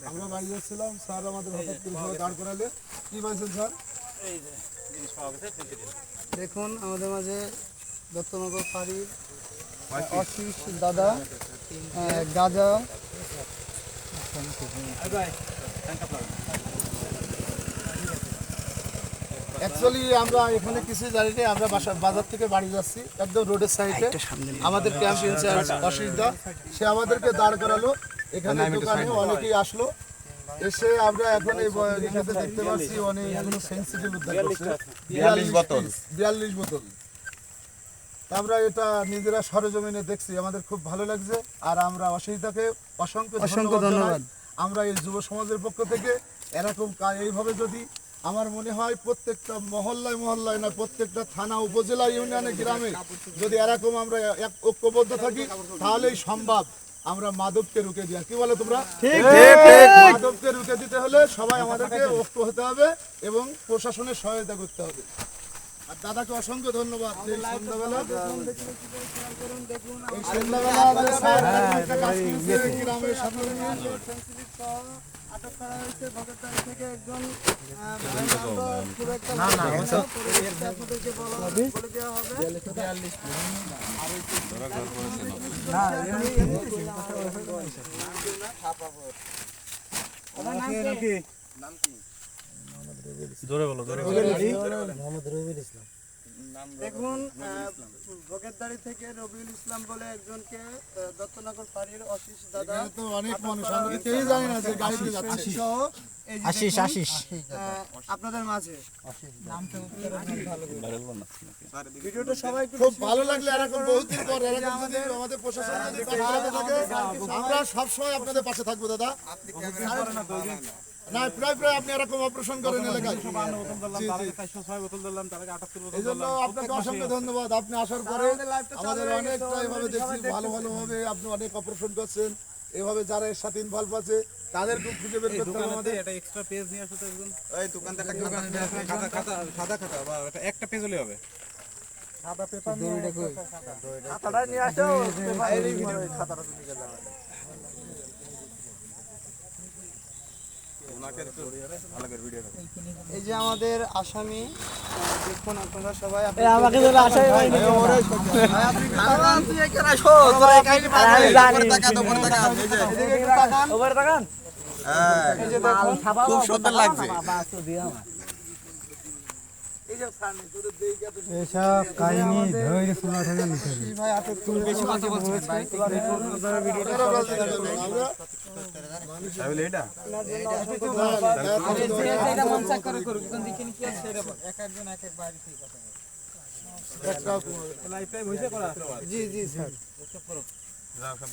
আমরা বাড়ি যাচ্ছিলাম, স্যার আমাদের হঠাৎ করে সবাই দাঁড় করালে। কি বলছেন স্যার? দেখুন আমাদের মাঝে দত্তনগর ফাঁড়ির অশিস দাদা গাজা অ্যাকচুয়ালি আমরা এখানে কিছু জানি না, আমরা বাজার থেকে বাড়ি যাচ্ছি, একদম রোডের সাইডে আমাদের ক্যাম্প ইনচার্জ অশিস দা সে আমাদেরকে দাঁড় করালো। এখানে দোকানে অনেকেই আসলো, এসে আমরা এখন এই রিক্সাতে দেখতে পাচ্ছি অনেকগুলো সেন্সিটিভ উদ্ধার করছে, 42 বোতল। আমরা এটা নিজেরা সরেজমিনে দেখছি, আমাদের খুব ভালো লাগছে। আর আমরা অশিসদাকে অসংখ্য ধন্যবাদ। আমরা এই যুব সমাজের পক্ষ থেকে এরকম এইভাবে যদি আমার মনে হয় প্রত্যেকটা মহল্লায় মহল্লায় না, প্রত্যেকটা থানা উপজেলা ইউনিয়নে গ্রামে যদি এরকম আমরা এক ঐক্যবদ্ধ থাকি তাহলেই সম্ভব আমরা মাদককে রুখে দিয়া। কি বলো তোমরা? মাদককে রুখে দিতে হলে সবাই আমাদেরকে ঐক্য হতে হবে এবং প্রশাসনের সহায়তা করতে হবে। আর দাদাকে অসংখ্য ধন্যবাদ। এই সন্ধ্যাবেলা গ্রামের সামনে আটক করা হয়েছে ভগতদারি থেকে একজন আপনাদেরকে বলে দেওয়া হবে। দেখুন ভোগেরদারি থেকে রবিউল ইসলাম বলে একজনকে দত্তনগর ফাঁড়ির অশিস দাদা অনেক মানুষ আমরা কেউই জানি না যে গাড়িতে যাচ্ছে সহ আশিস আপনাদের মাঝে ভিডিওটা সবাই খুব ভালো লাগলে এরকম বহুদিন পর এরকম যদি আমাদের প্রশাসন যদি সহায়তা থাকে আমরা সবসময় আপনাদের পাশে থাকবো দাদা। না প্রায় আপনি এরকম অপারেশন করেন এলাকায়, এই জন্য আপনাকে অসংখ্য ধন্যবাদ। আপনি আসার পরে আমাদের অনেকটা এভাবে দেখছি ভালোভাবে আপনি অনেক অপারেশন করছেন। এভাবে যারা এর সাথে ইনভলভ আছে তাদের খুঁজে বের করতে হবে। আমাদের এটা এক্সট্রা পেজ নিয়ে আসতে একজন এই দোকানদার সাদা খাতা বা একটা পেজ হলে হবে। সাদা পেপার নিয়ে খাতাটা নিয়ে আসো, খাতাটা নিয়ে গেল। এই যে আমাদের আসামি, দেখুন আপনারা সবাই আমাকে খুব সুন্দর লাগছে। এসব কাহিনী ধৈর্য শোনা থাকে না। ভাই আটক করে বেশি কথা বলছেন ভাই। জি স্যার।